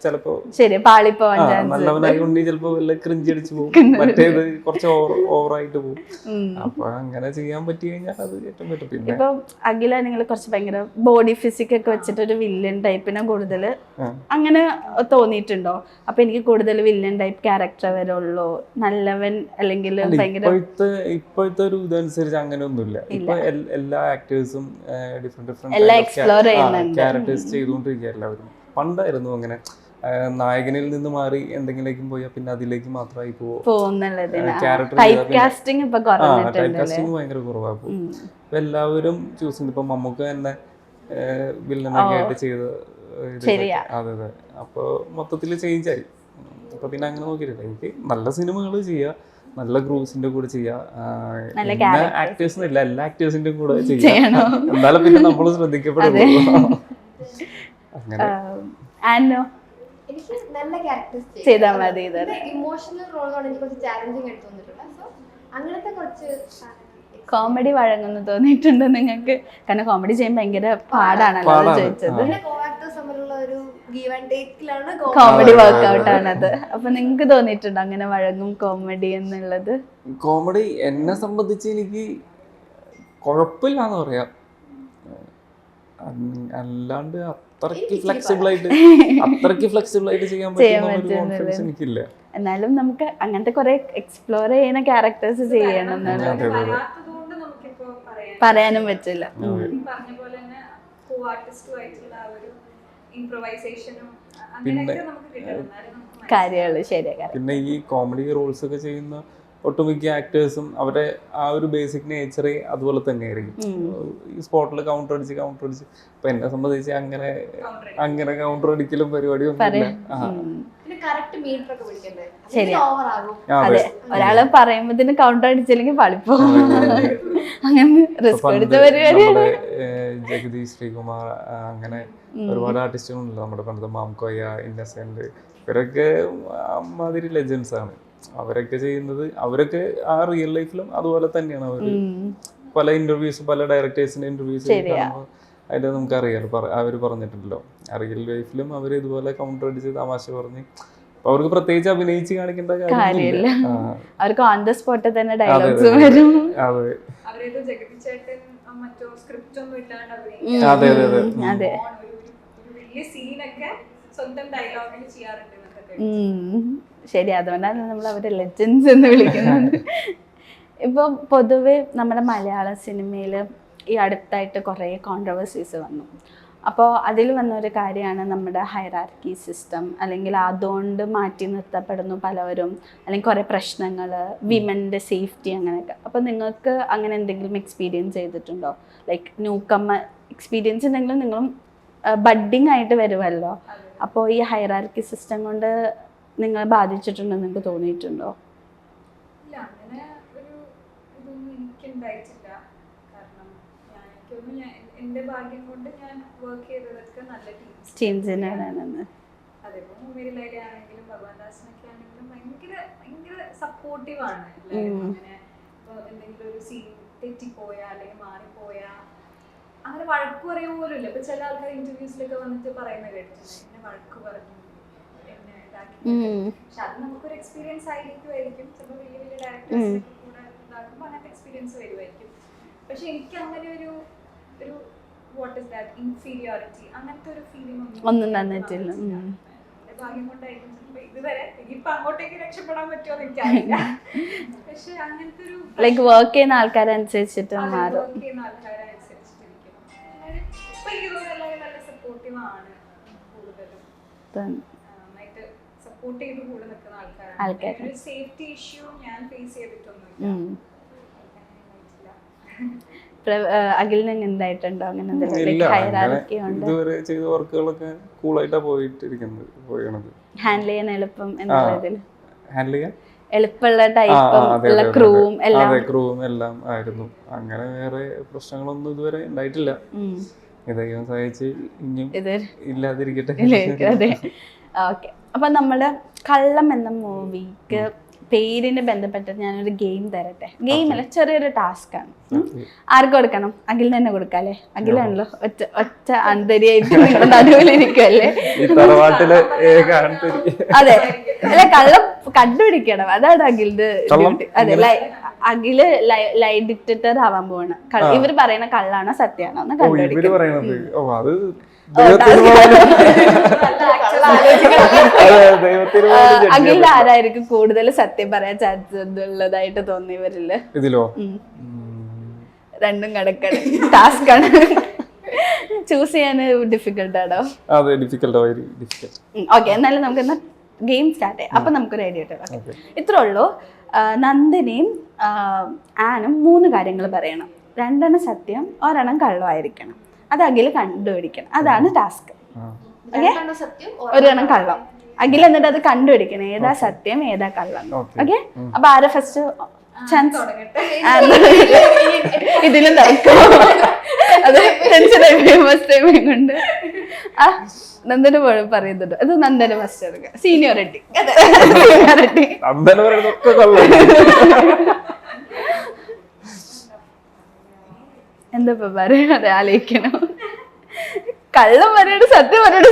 S2: ചിലപ്പോ.
S1: ശരി, പാളിപ്പോവാൻ ചാൻസ്.
S2: നല്ലവനായി ഉണ്ണി ചിലപ്പോ വല്ല ക്രിഞ്ച് അടിച്ചു പോകും, മറ്റേത് കുറച്ച് ഓവറായിട്ട് പോകും. അപ്പൊ അങ്ങനെ ചെയ്യാൻ പറ്റി കഴിഞ്ഞാൽ അത് ഏറ്റവും പറ്റും. പിന്നെ
S1: ഇപ്പൊ അഖിലാണെങ്കിൽ കുറച്ച് ഭയങ്കര ബോഡി ഫിസിക് ഒക്കെ വെച്ചിട്ട് ഒരു വില്ലൻ ടൈപ്പിനെ കൂടുതൽ അങ്ങനെ തോന്നിയിട്ടുണ്ടോ? അപ്പൊ എനിക്ക് കൂടുതൽ വില്ലൻ ടൈപ്പ് ക്യാരക്ടർ വരുള്ളൂ, നല്ലവൻ അല്ലെങ്കിൽ ഭയങ്കര
S2: ഇപ്പോഴത്തെ ഒരു ഇതനുസരിച്ച് അങ്ങനെ ഒന്നുമില്ല. ഇപ്പൊ എല്ലാ ആക്ടേഴ്സും ഡിഫറെന്റ്
S1: എല്ലാം എക്സ്പ്ലോർ ചെയ്യുന്നുണ്ട്.
S2: ക്യാരക്ടേഴ്സ് ചെയ്തുകൊണ്ടിരിക്കുക എല്ലാവരും. പണ്ടായിരുന്നു അങ്ങനെ നായകനിൽ നിന്ന് മാറി എന്തെങ്കിലേക്കും പോയാൽ പിന്നെ അതിലേക്ക് മാത്രമായി
S1: ടൈപ്പ് കാസ്റ്റിംഗ്
S2: ഭയങ്കര കുറവാകും. ഇപ്പൊ എല്ലാവരും ചൂസ് ചെയ്യുന്നത്. ഇപ്പൊ മമ്മൂക്ക തന്നെ വില്ലനൊക്കെ ആയിട്ട് ചെയ്ത അതെ അതെ. അപ്പൊ മൊത്തത്തിൽ ചേഞ്ച് ആയി. അപ്പൊ പിന്നെ അങ്ങനെ നോക്കിയിട്ടില്ല. എനിക്ക് നല്ല സിനിമകൾ ചെയ്യുക, നല്ല ഗ്രൂപ്പ്സിന്റെ കൂടെ ചെയ്യാം, ആക്ടേഴ്സ് ഇല്ല, എല്ലാ ആക്ടേഴ്സിന്റെ കൂടെ ചെയ്യാം. എന്നാലും പിന്നെ നമ്മൾ ശ്രദ്ധിക്കപ്പെടുള്ളൂ. അങ്ങനെ
S4: എനിക്ക് നല്ല ക്യാരക്ടേഴ്സ്
S1: ചെയ്താൽ മതി.
S4: ഇമോഷണൽ റോളാണ് എനിക്ക് കുറച്ച് ചാലഞ്ചിങ് ആയിട്ട് തോന്നിയിട്ടുള്ളത്. സോ അങ്ങനത്തെ കുറച്ച്
S1: കോമഡി വഴങ്ങുന്നു തോന്നിയിട്ടുണ്ട് നിങ്ങൾക്ക്? കാരണം കോമഡി ചെയ്യാൻ ഭയങ്കര പാടാണല്ലോ ചോദിച്ചത്. കോമഡി വർക്ക്ഔട്ട് ആണത്. അപ്പൊ നിങ്ങക്ക് തോന്നിയിട്ടുണ്ടോ അങ്ങനെ വഴങ്ങും കോമഡി എന്നുള്ളത്?
S2: കോമഡി എന്നെ സംബന്ധിച്ച് എനിക്ക് കുഴപ്പമില്ലാന്ന് പറയാം. അല്ലാണ്ട് അത്രയ്ക്ക് ഫ്ലെക്സിബിൾ ആയിട്ട് ചെയ്യാൻ പറ്റുന്ന ഒരു കോൺഫിഡൻസ് എനിക്കില്ല.
S1: എന്നാലും നമുക്ക് അങ്ങനത്തെ കുറെ എക്സ്പ്ലോർ ചെയ്യുന്ന ക്യാരക്ടേഴ്സ് ചെയ്യണം പറയാനും പറ്റില്ല.
S3: പറഞ്ഞ പോലെ തന്നെ കോ ആർട്ടിസ്റ്റുമായിട്ടുള്ള ആ ഒരു ഇംപ്രൊവൈസേഷനും
S2: പിന്നെ
S1: കാര്യങ്ങള് ശരിയാ.
S2: പിന്നെ ഈ കോമഡി റോൾസ് ഒക്കെ ചെയ്യുന്ന ഒട്ടുമിക്ക ആക്ടേഴ്സും അവരുടെ ആ ഒരു ബേസിക് നേച്ചറേ അതുപോലെ തന്നെയായിരിക്കും. ഈ സ്പോട്ടിൽ കൗണ്ടർ അടിച്ച് ഇപ്പൊ എന്നെ സംബന്ധിച്ച് അങ്ങനെ കൗണ്ടർ അടിക്കലും പരിപാടിയൊന്നും
S1: ശരിയാ. അതെ, ഒരാള് പറയുമ്പോ കൗണ്ടർ അടിച്ചില്ലെങ്കിൽ പളിപ്പോ അങ്ങനെ റിസ്ക് എടുത്ത പരിപാടിയാണ്.
S2: ജഗദീഷ് ശ്രീകുമാർ അങ്ങനെ ഒരുപാട് ആർട്ടിസ്റ്റുകളുണ്ടല്ലോ നമ്മുടെ പണ്ടത്തെ മാംകോയ, ഇന്നസെന്റ്, ഇവരൊക്കെ അമ്മാതിരി ലെജൻസ് ആണ്. അവരൊക്കെ ചെയ്യുന്നത് അവരൊക്കെ ആ റിയൽ ലൈഫിലും അതുപോലെ തന്നെയാണ്. അവര് പല ഇന്റർവ്യൂസ്, പല ഡയറക്ടേഴ്സിന്റെ ഇന്റർവ്യൂസ് കാണുമ്പോൾ അതിന്റെ നമുക്കറിയാലോ, അവര് പറഞ്ഞിട്ടുണ്ടല്ലോ റിയൽ ലൈഫിലും അവര് ഇതുപോലെ കൗണ്ടർ അടിച്ച് തമാശ പറഞ്ഞ്. അവർക്ക് പ്രത്യേകിച്ച് അഭിനയിച്ച് കാണിക്കേണ്ട കാര്യമില്ല.
S1: അവർക്ക് ഓൺ ദ സ്പോട്ട് തന്നെ ഡയലോഗ്സ് വരും.
S2: അതെ
S1: അതെ. ശരി, അതുകൊണ്ടാണ് നമ്മൾ അവരെ ലെജൻസ് എന്ന് വിളിക്കുന്നത്. ഇപ്പോൾ പൊതുവെ നമ്മുടെ മലയാള സിനിമയിൽ ഈ അടുത്തായിട്ട് കുറേ കോൺട്രവേഴ്സീസ് വന്നു. അപ്പോൾ അതിൽ വന്നൊരു കാര്യമാണ് നമ്മുടെ ഹൈറാർക്കി സിസ്റ്റം, അല്ലെങ്കിൽ അതുകൊണ്ട് മാറ്റി നിർത്തപ്പെടുന്നു പലവരും, അല്ലെങ്കിൽ കുറേ പ്രശ്നങ്ങൾ, വിമൻ്റെ സേഫ്റ്റി അങ്ങനെയൊക്കെ. അപ്പോൾ നിങ്ങൾക്ക് അങ്ങനെ എന്തെങ്കിലും എക്സ്പീരിയൻസ് ചെയ്തിട്ടുണ്ടോ? ലൈക്ക് ന്യൂകമ്മർ എക്സ്പീരിയൻസ് ഉണ്ടെങ്കിലും നിങ്ങളും ബഡ്ഡിങ് ആയിട്ട് വരുമല്ലോ. അപ്പോൾ ഈ ഹൈറാർക്കി സിസ്റ്റം കൊണ്ട് നിങ്ങളെ ബാധിച്ചിട്ടുണ്ടെന്ന് നിങ്ങൾക്ക് തോന്നിയിട്ടുണ്ടോ?
S3: ഇല്ല, അങ്ങനെ ഒരു ഇതൊന്നും എനിക്കുണ്ടായിട്ടില്ല. കാരണം എൻ്റെ ഭാഗ്യം കൊണ്ട് ഞാൻ വർക്ക് ചെയ്തതൊക്കെ നല്ല
S1: ടീംസിനാണെന്ന്.
S3: അതേപോലെ മൂവിയിലാണെങ്കിലും ഭഗവാൻ ദാസിനൊക്കെ ആണെങ്കിലും ഭയങ്കര സപ്പോർട്ടീവാണ് എല്ലാവരും. അങ്ങനെ ഇപ്പോൾ എന്തെങ്കിലും ഒരു സീൻ തെറ്റിപ്പോയാ അല്ലെങ്കിൽ മാറിപ്പോയാ അങ്ങനെ വഴക്ക് പറയുക പോലും ഇല്ല. ഇപ്പൊ ചില ആൾക്കാർ ഇന്റർവ്യൂസിലൊക്കെ വന്നിട്ട് പറയുന്ന കേട്ടിട്ടുണ്ട്, എന്നെ വഴക്ക് പറഞ്ഞു, എന്നെ ഇതാക്കി. പക്ഷെ അത് നമുക്കൊരു എക്സ്പീരിയൻസ് ആയിരിക്കും. ചിലപ്പോൾ വലിയ ഡയറക്ടേഴ്സിനൊക്കെ കൂടെ ഇതാക്കുമ്പോൾ അങ്ങനത്തെ എക്സ്പീരിയൻസ് വരുമായിരിക്കും. പക്ഷെ എനിക്ക് അങ്ങനെ ഒരു വാട്ട് ഇസ് ദാറ്റ് ഇൻഫീരിയോറിറ്റി അങ്ങനത്തെ ഒരു ഫീലിംഗ്
S1: ഒന്നും തന്നിട്ടില്ല.
S3: ഭാഗ്യം കൊണ്ടായിരിക്കും ചിലപ്പോൾ ഇതുവരെ. ഇനിയിപ്പോൾ അങ്ങോട്ടേക്ക് രക്ഷപ്പെടാൻ പറ്റുമോ എന്ന് എനിക്കറിയില്ല. പക്ഷെ അങ്ങനത്തെ ഒരു
S1: ലൈക്ക് വർക്ക് ചെയ്യുന്ന ആൾക്കാരനുസരിച്ചിട്ട് മാറും.
S3: വർക്ക് ചെയ്യുന്ന ആൾക്കാരനുസരിച്ചിട്ടിരിക്കും. ഇപ്പൊ എനിക്ക് തോന്നുന്നു എല്ലാവരും നല്ല സപ്പോർട്ടീവ് ആണ്, കൂടുതലും നന്നായിട്ട് സപ്പോർട്ട് ചെയ്ത് കൂടെ നിൽക്കുന്ന ആൾക്കാരാണ്. ഒരു സേഫ്റ്റി ഇഷ്യൂ ഞാൻ ഫേസ് ചെയ്തിട്ടൊന്നുമില്ല.
S1: അഖിലിന് എന്തായിട്ടുണ്ടോ അങ്ങനെ
S2: ഇല്ല, ഇതുവരെ ചെയ്ത വർക്കുകളൊക്കെ കൂളായിട്ടാ പോയിരിക്കുന്നത്.
S1: ഹാൻഡിൽ ചെയ്യാൻ എളുപ്പം എന്നുള്ളതിൽ
S2: ഹാൻഡിൽ ചെയ്യാൻ
S1: എളുപ്പമുള്ള ടൈപ്പും ക്രൂവും
S2: എല്ലാം ആയിരുന്നു. അങ്ങനെ വേറെ പ്രശ്നങ്ങളൊന്നും ഇതുവരെ ഉണ്ടായിട്ടില്ല. ദൈവം സഹായിച്ച് ഇനിയും ഇല്ലാതിരിക്കട്ടെ.
S1: ഓക്കെ, അപ്പൊ നമ്മുടെ കള്ളം എന്ന മൂവിക്ക് പേരിന് ബന്ധപ്പെട്ട് ഞാനൊരു ഗെയിം തരട്ടെ. ഗെയിമല്ല, ചെറിയൊരു ടാസ്ക് ആണ്. ആർക്ക് കൊടുക്കണം? അഖിലിന് തന്നെ കൊടുക്കാല്ലേ? അഖിലാണല്ലോ ഒറ്റ അന്തരിയായിട്ട് നിങ്ങളുടെ നടുവിലിരിക്കുമല്ലേ? അതെ, അല്ല കള്ളം കണ്ടുപിടിക്കണം, അതാണ് അഖിലിന്റെ ഡ്യൂട്ടി. അതെ, അഖില് ലൈ ഡിക്റ്റേറ്റർ ആവാൻ പോവാണ്. ഇവര് പറയുന്ന കള്ളാണോ സത്യമാണോ എന്ന് കണ്ടുപിടിക്കണം. അഖിൽ ആരായിരിക്കും കൂടുതൽ സത്യം പറയാൻ ചാൻസ് ഉള്ളതായിട്ട് തോന്നിയവരില്?
S2: ഇതിലോ
S1: രണ്ടും കണക്കാണ്, ടാസ്ക് ആണ്. ചൂസ് ചെയ്യാൻ ഡിഫിക്കൽട്ട് ആണോ? ഓക്കെ, എന്നാലും നമുക്ക് ഗെയിം സ്റ്റാർട്ട് ചെയ്യാം. അപ്പൊ നമുക്കൊരു ഐഡിയ കിട്ടും. ഇത്രേ ഉള്ളൂ. നന്ദിനിയും ആനും 3 കാര്യങ്ങൾ പറയണം. 2 സത്യം, 1 കള്ളമായിരിക്കണം. അത് അഖില് കണ്ടുപിടിക്കണം. അതാണ് ടാസ്ക്. ഓക്കെ, 1 കള്ളം. അഖിൽ എന്നിട്ട് അത് കണ്ടുപിടിക്കണം, ഏതാ സത്യം ഏതാ കള്ളം. ഓക്കെ, അപ്പൊ ആരാ ഫസ്റ്റ് ചാൻസ്? ഇതിലും നടക്കും. അത് ഫസ്റ്റ് ടൈം കൊണ്ട് നന്ദന പറയുന്നുണ്ട്. അത് നന്ദന ഫസ്റ്റ് എടുക്കുക. സീനിയോറിറ്റി എന്താ പറയാ, ആലോചിക്കണം. കള്ളം പറയണ സത്യം പറയണ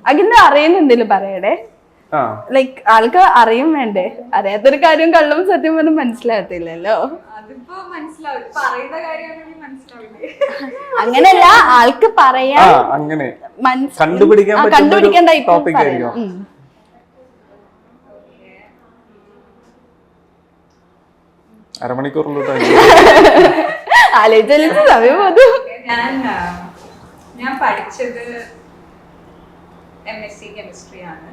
S1: അഖിലിന്റെ അറിയുന്ന എന്തെങ്കിലും പറയടേ. ലൈക്ക് ആൾക്ക് അറിയും വേണ്ടേ? അറിയാത്തൊരു കാര്യം കള്ളവും സത്യം പറഞ്ഞ് മനസ്സിലാകത്തില്ലല്ലോ. അങ്ങനെയല്ല, ആൾക്ക് പറയാൻ കണ്ടുപിടിക്കാൻ
S2: അരമണിക്കൂറിലോട്ട്
S1: ആലോചിച്ച സമയം പോതും.
S3: ഞാൻ പഠിച്ചത് MSc കെമിസ്ട്രി ആണ്.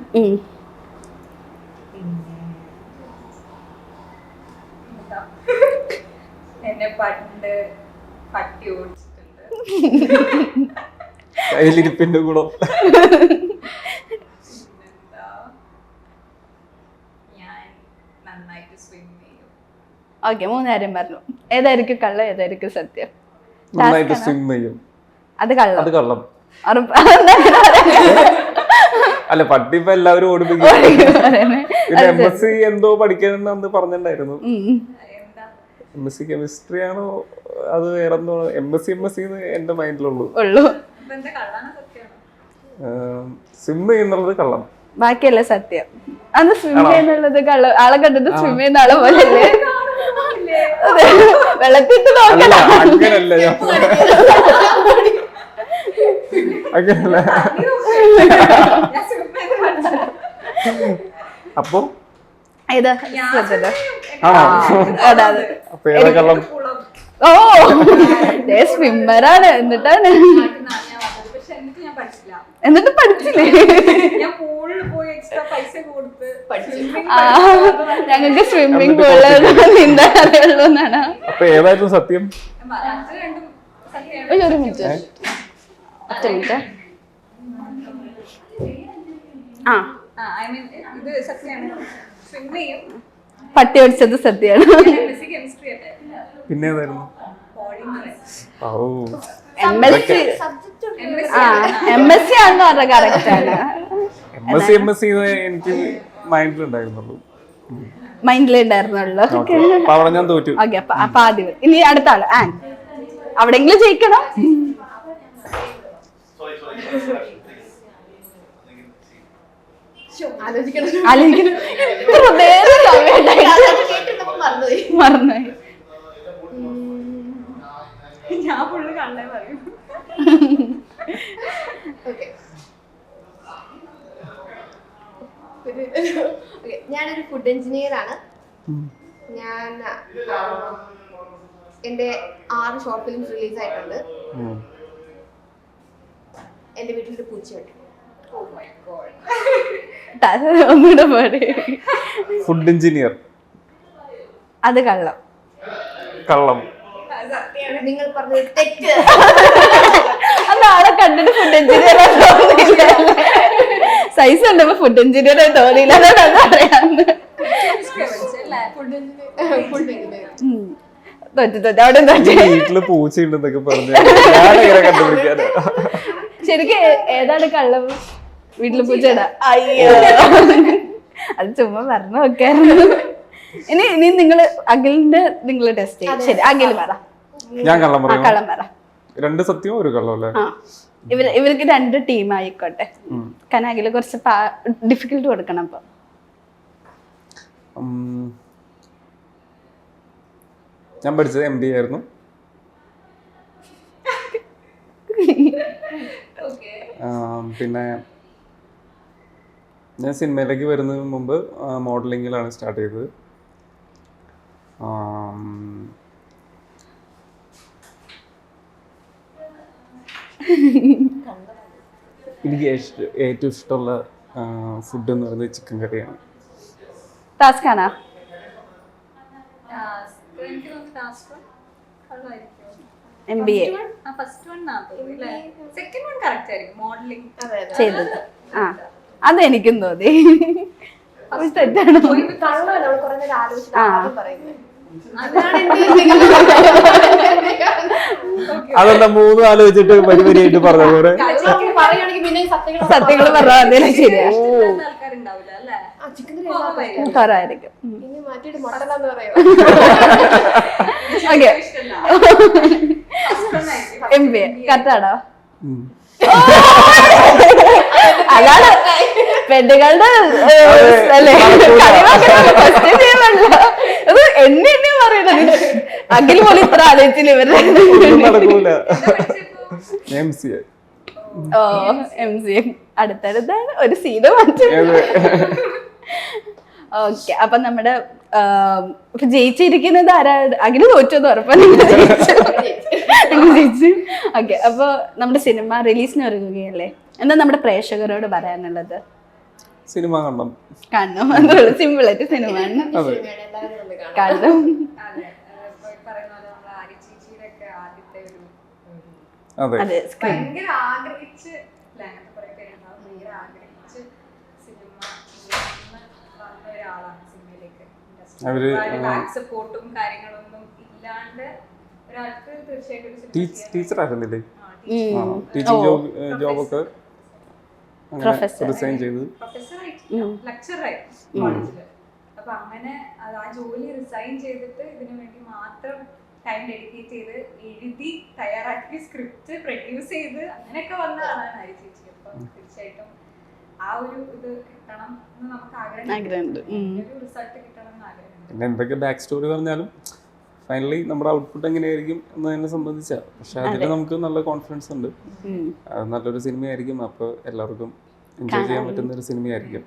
S3: എന്നെ പണ്ട് പട്ടി ഓടിച്ചിട്ടുണ്ട്.
S2: കയ്യിലിരിപ്പിന്റെ കൂടെ
S3: ഞാൻ നന്നായിട്ട് സ്വിം ചെയ്യും.
S1: ഓക്കെ, 3 കാര്യം പറഞ്ഞു. ഏതായിരിക്കും കള്ളം, ഏതായിരിക്കും സത്യം?
S2: നന്നായിട്ട് സ്വിം ചെയ്യും.
S1: അത് കള്ളം.
S2: അത് കള്ളം അല്ല, പട്ടി ഇപ്പൊ എല്ലാവരും ഓടിപ്പിക്കും. പിന്നെ MSc എന്തോ പഠിക്കണമെന്ന് അന്ന് പറഞ്ഞിട്ടുണ്ടായിരുന്നു. MSc കെമിസ്ട്രി ആണോ അത് വേറെ എന്തോ? MSc എന്റെ മൈൻഡിലുള്ളൂ. സ്വിം ചെയ്യുന്നുള്ളത് കള്ളം,
S1: ബാക്കിയല്ല സത്യം. അന്ന് സ്വിം ചെയ്യുന്നുള്ളത് കള്ളം. ആളെ കണ്ടിട്ട് സ്വിം ചെയ്യുന്ന ആളെ പോലല്ലേ? വെള്ളത്തിട്ട് നോക്കല.
S2: അങ്ങനല്ല, അങ്ങനല്ല. അപ്പൊ
S1: ഓ സ്വിമ്മറാണ്. എന്നിട്ടാണ് എന്നിട്ട് പഠിച്ചില്ലേ? ഞങ്ങൾക്ക് സ്വിമ്മിംഗ് പൂളിൽ നീന്താൻ അറിയുള്ളൂ എന്നാണ്.
S2: അപ്പൊ ഏതായിരുന്നു സത്യം?
S1: ഒരു മിനിറ്റ്, ഒറ്റ മിനിറ്റ്. പട്ടി ഓടിച്ചത് സത്യമാണ്.
S2: പിന്നെ ഏതായിരുന്നു?
S1: MSc ആണെന്ന് പറഞ്ഞ കറക്റ്റ് ആണ്.
S2: MSc എനിക്ക് മൈൻഡിലുണ്ടായിരുന്നുള്ളൂ.
S1: മൈൻഡിലുണ്ടായിരുന്നുള്ളൂ.
S2: ഞാൻ തോറ്റു.
S1: ഓക്കെ, അപ്പൊ ആദ്യം ഇനി അടുത്ത ആള് ആൻ. അവിടെങ്കിലും ജയിക്കണം.
S4: ആലോചിക്കണം.
S1: ആലോചിക്കണം. ഇത്ര നേരം സമയമുണ്ടായി.
S4: അത് കേട്ടിരുന്നപ്പോൾ മറന്നുപോയി.
S1: മറന്നുപോയി.
S3: ഞാൻ ഫുള്ള് കള്ളേ പറയും.
S4: ഓക്കെ, ഞാനൊരു ഫുഡ് എഞ്ചിനീയർ ആണ്. ഞാൻ എൻ്റെ 6 ഷോർട്ട് ഫിലിംസ് റിലീസ് ആയിട്ടുണ്ട്. എൻ്റെ വീട്ടിലൊരു പൂച്ചയുണ്ട്.
S3: Oh my God.
S1: ഒന്നുകൂടെ പറയും.
S2: Food engineer.
S1: അത് കള്ളം.
S2: കള്ളം.
S4: നിങ്ങൾ പറഞ്ഞത് തെറ്റ്.
S1: അത് ആളെ കണ്ടിട്ട് ഫുഡ് എഞ്ചിനീയർ സൈസ് കണ്ടപ്പോ ഫുഡ് എഞ്ചിനീയർ തോന്നിയില്ല. അതാണ് അറിയാന്ന്. അവിടെ
S2: വീട്ടില് പൂച്ചയുണ്ടെന്നൊക്കെ പറഞ്ഞു ഞാനെങ്ങനെ കണ്ടുപിടിക്കാറ്.
S1: ശരിക്കും ഏതാണ് കള്ളം? വീട്ടില് പൂച്ചയുടെ? അയ്യോ, അത് ചുമ്മാ പറഞ്ഞു നോക്കായിരുന്നു. ഇനി നിങ്ങള് അഖിലിന്റെ ടെസ്റ്റ് ചെയ്യും. ശരി, അഖിൽ പറ.
S2: ഞാൻ കള്ളം പറയാം.
S1: കള്ളം പറ.
S2: 2 സത്യവും 1 കള്ളം അല്ലേ?
S1: ആ, ഇവർക്ക് 2 ടീം ആയിക്കോട്ടെ. കാരണം അഖില് കുറച്ച് ഡിഫിക്കൽട്ട് കൊടുക്കണം. അപ്പൊ
S2: ഞാൻ പഠിച്ചത് MBA ആയിരുന്നു. പിന്നെ ഞാൻ സിനിമയിലേക്ക് വരുന്നതിന് മുമ്പ് മോഡലിങ്ങിലാണ് സ്റ്റാർട്ട് ചെയ്തത്. എനിക്ക് ഏറ്റവും ഇഷ്ടമുള്ള ഫുഡ് എന്ന് പറയുന്നത് ചിക്കൻ കറിയാണ്.
S1: ടാസ്ക് ആണോ?
S3: എനിക്ക് തോന്നുന്നു ലാസ്റ്റ് വൺ കള്ളായിരിക്കും.
S1: MBA
S3: first one second one correct ആയിരിക്കും. മോഡലിംഗ്
S1: ചെയ്തത്. ആ, അത് എനിക്കും തോന്നി. തെറ്റാണോ?
S4: കള്ളമല്ല, നമ്മൾ കുറേ നേരം ആലോചിച്ചിട്ട് ആദ്യം പറയുന്നത്.
S2: അതെന്താ 3 ആലോചിച്ചിട്ട് പരിപാടിയായിട്ട് പറഞ്ഞ പോലെ
S4: പറയുകയാണെങ്കിൽ പിന്നെ
S1: സത്യങ്ങൾ പറഞ്ഞാൽ ശരിയാ.
S3: ആൾക്കാരുണ്ടാവില്ല അല്ലേ?
S1: കുറവായിരിക്കും.
S4: ഇനി മാറ്റിയിട്ട് മൊട്ടലാന്ന് പറയാം.
S1: Okay, MBA കറക്റ്റാണോ? അതാണ് പെണ്ണുകളുടെ അല്ലേ ക്വസ്റ്റ്യൻ ചെയ്യാമല്ലോ. അത് എന്നെ പറയണത്. അഖിൽ പോലും ഇത്ര ആലോചിച്ചില്ല ഇവരുടെ.
S2: നടക്കൂല. MCA.
S1: ഓ, MCA അടുത്തടുത്താണ്. ഒരു സീന മാറ്റം. ഓക്കെ, അപ്പൊ നമ്മുടെ ജയിച്ചിരിക്കുന്നത് ആരാ? അഖില് തോറ്റെന്ന് ഉറപ്പാണ്. ജയിച്ചു. ഓക്കെ, അപ്പൊ നമ്മുടെ സിനിമ റിലീസിന് ഒരുങ്ങുകയല്ലേ. എന്താ നമ്മുടെ പ്രേക്ഷകരോട് പറയാനുള്ളത്?
S2: സിനിമ കാണണം.
S1: അതുള്ളൂ, സിമ്പിൾ ആയിട്ട് സിനിമ കാണണം. അതെ,
S3: ഭയങ്കര ആഗ്രഹിച്ച് അങ്ങനത്തെ കുറെ പേരുണ്ടാവും. ഭയങ്കര ആഗ്രഹിച്ച് സിനിമ വന്ന ഒരാളാണ് സിനിമയിലേക്ക്. ബാക്ക് സപ്പോർട്ടും കാര്യങ്ങളൊന്നും ഇല്ലാണ്ട് ഒരാൾക്ക് തീർച്ചയായിട്ടും
S2: ടീച്ചറായിരുന്നില്ലേ? ടീച്ചിങ് ജോബൊക്കെ റിസൈൻ ചെയ്ത്
S3: ലെക്ചറായിരുന്നു കോളേജില്. അപ്പൊ അങ്ങനെ ആ ജോലി റിസൈൻ ചെയ്തിട്ട് ഇതിനു വേണ്ടി മാത്രം ടൈം ഡെഡിക്കേറ്റ് ചെയ്ത് എഴുതി തയ്യാറാക്കി സ്ക്രിപ്റ്റ് പ്രൊഡ്യൂസ് ചെയ്ത് അങ്ങനെയൊക്കെ വന്ന ആളാണ് ഹരി ചേച്ചി. അപ്പൊ തീർച്ചയായിട്ടും ആ ഒരു ഇത് കിട്ടണം എന്ന് നമുക്ക് ആഗ്രഹമുണ്ട്. ഒരു റിസൾട്ട് കിട്ടണം എന്ന് ആഗ്രഹമുണ്ട്.
S2: പിന്നെ എന്തൊക്കെ ബാക്ക് സ്റ്റോറി പറഞ്ഞാലും ഫൈനലി നമ്മുടെ ഔട്ട്പുട്ട് എങ്ങനെയായിരിക്കും എന്നതിനെ സംബന്ധിച്ച, പക്ഷെ അതിൽ നമുക്ക് നല്ല കോൺഫിഡൻസ് ഉണ്ട്. അത് നല്ലൊരു സിനിമയായിരിക്കും. അപ്പോൾ എല്ലാവർക്കും എൻജോയ് ചെയ്യാൻ പറ്റുന്ന ഒരു സിനിമയായിരിക്കും.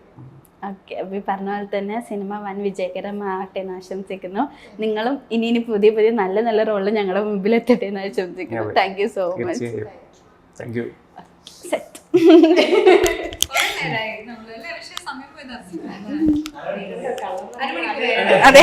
S1: ഓക്കെ, അപ്പോൾ ഈ പറഞ്ഞ പോലെ തന്നെ സിനിമ വൻ വിജയകരമാകട്ടെ എന്ന് ആശംസിക്കുന്നു. നിങ്ങളും ഇനി പുതിയ പുതിയ നല്ല നല്ല റോള് ഞങ്ങളുടെ മുമ്പിൽ എത്തട്ടെ എന്ന് ആശംസിക്കുന്നു. Thank you so much.
S2: Thank you.
S1: Set.
S3: സമയം പോയത്
S1: അതെ.